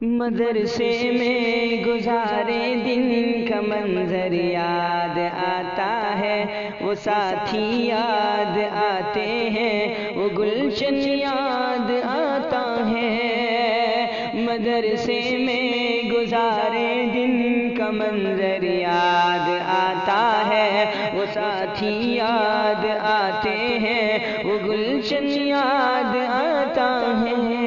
مدرسے میں گزارے دن کا منظر یاد آتا ہے، وہ ساتھی یاد آتے ہیں، وہ گلشن یاد آتا ہے۔ مدرسے میں گزارے دن کا منظر یاد آتا ہے، وہ ساتھی یاد آتے ہیں، وہ گلشن یاد آتا ہے۔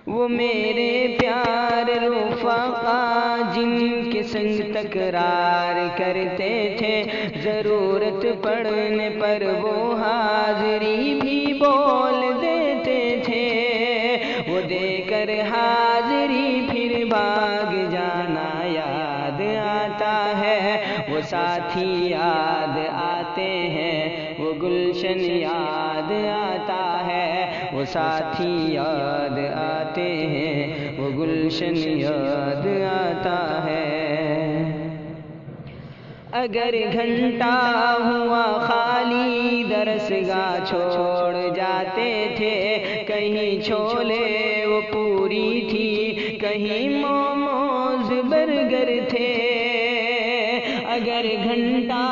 وہ میرے پیار رفقا جن کے سنگ تکرار کرتے تھے، ضرورت پڑنے پر وہ حاضری بھی بول دیتے تھے۔ وہ دے کر حاضری پھر بھاگ جانا یاد آتا ہے، وہ ساتھی یاد آتے ہیں، وہ گلشن یاد آتا ہے، وہ ساتھی یاد آتے ہیں، وہ گلشن یاد آتا ہے۔ اگر گھنٹہ ہوا خالی درسگاہ چھوڑ جاتے تھے، کہیں چھولے وہ پوری تھی، کہیں موموز برگر تھے۔ اگر گھنٹہ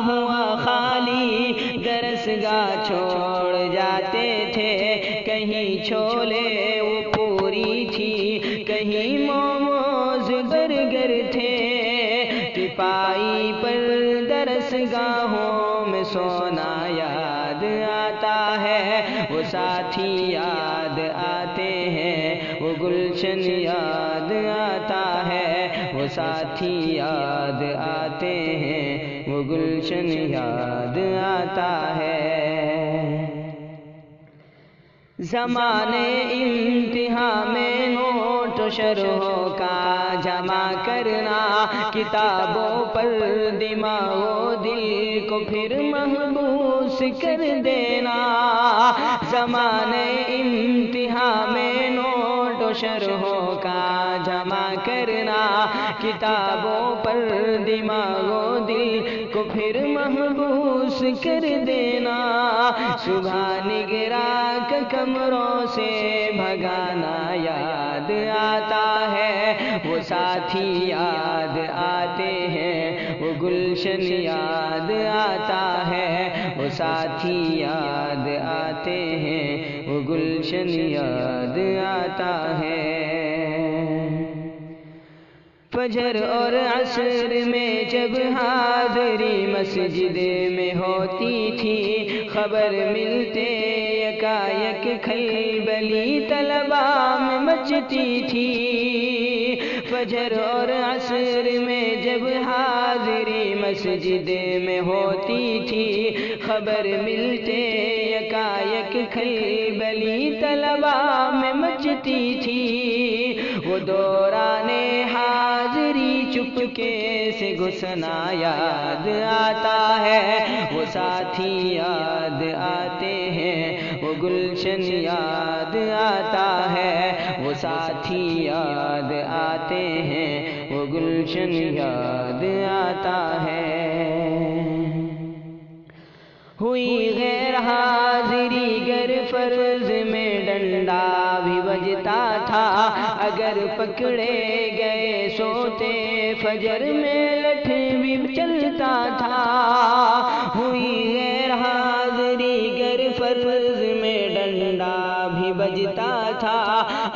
ہوا خالی درسگاہ چھوڑ جاتے تھے، کہیں چھولے وہ پوری تھی، کہیں موموز برگر تھے۔ ٹپائی پر درسگاہوں میں سونا یاد آتا ہے، وہ ساتھی یاد آتے ہیں، وہ گلشن یاد آتا ہے، وہ ساتھی یاد آتے ہیں، وہ گلشن یاد آتا ہے۔ زمانے امتحان میں نوٹ و شرحوں کا جمع کرنا، کتابوں پر دماغ و دل کو پھر محبوس کر دینا۔ زمانے امتحان میں نوٹ و شرحوں کا جمع کرنا، کتابوں پر دماغ و دل کو پھر محبوس کر دینا۔ صبح نگراں کا کمروں سے بھگانا یاد آتا ہے، وہ ساتھی یاد آتے ہیں، وہ گلشن یاد آتا ہے، وہ ساتھی یاد آتے ہیں، وہ گلشن یاد آتا ہے۔ فجر اور عصر میں جب حاضری مسجد میں ہوتی تھی، خبر ملتے یکایک کھلبلی طلباء میں مچتی تھی۔ فجر اور عصر میں جب حاضری مسجد میں ہوتی تھی، خبر ملتے یکایک کھلبلی طلباء میں مچتی تھی۔ وہ دوران حاضری چپکے سے گھسنا یاد آتا ہے، وہ ساتھی یاد آتے ہیں، وہ گلشن یاد آتا ہے، وہ ساتھی یاد آتے ہیں، وہ گلشن یاد آتا ہے۔ ہوئی غیر حاضری گر فرض میں ڈنڈا بھی بجتا تھا، اگر پکڑے گئے سوتے فجر میں لٹھ بھی چلتا تھا۔ ہوئی غیر حاضری گر فرض میں ڈنڈا بھی بجتا تھا،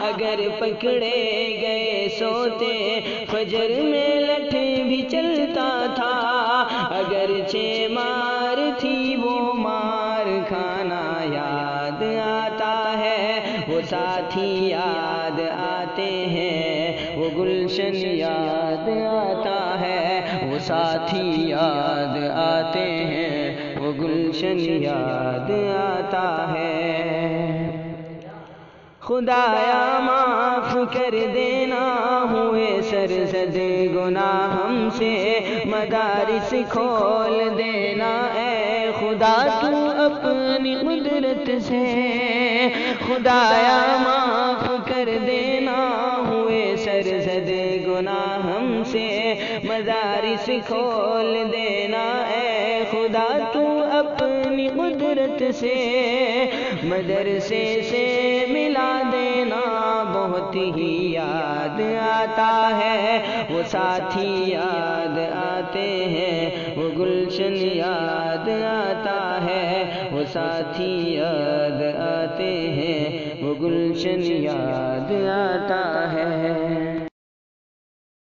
اگر پکڑے گئے سوتے فجر میں لٹھ بھی چلتا تھا۔ اگرچہ مار تھی وہ مار کھانا یاد آتا ہے، وہ ساتھی یاد آتے ہیں، وہ گلشن یاد آتا ہے، وہ ساتھی یاد آتے ہیں، وہ گلشن یاد آتا ہے۔ خدایا معاف کر دینا، ہوئے سرزد گناہ ہم سے، مدارس کھول دینا اے خدا تو اپنی قدرت سے۔ خدایا معاف کر دینا، ہوئے سرزد گناہ ہم سے، مدارس کھول دینا اے خدا تو اپنی قدرت سے۔ مدرسے سے ملا دینا بہت ہی یاد آتا ہے، وہ ساتھی یاد آتے ہیں، وہ گلشن یاد آتا ہے، وہ ساتھی یاد آتے ہیں، وہ گلشن یاد آتا ہے۔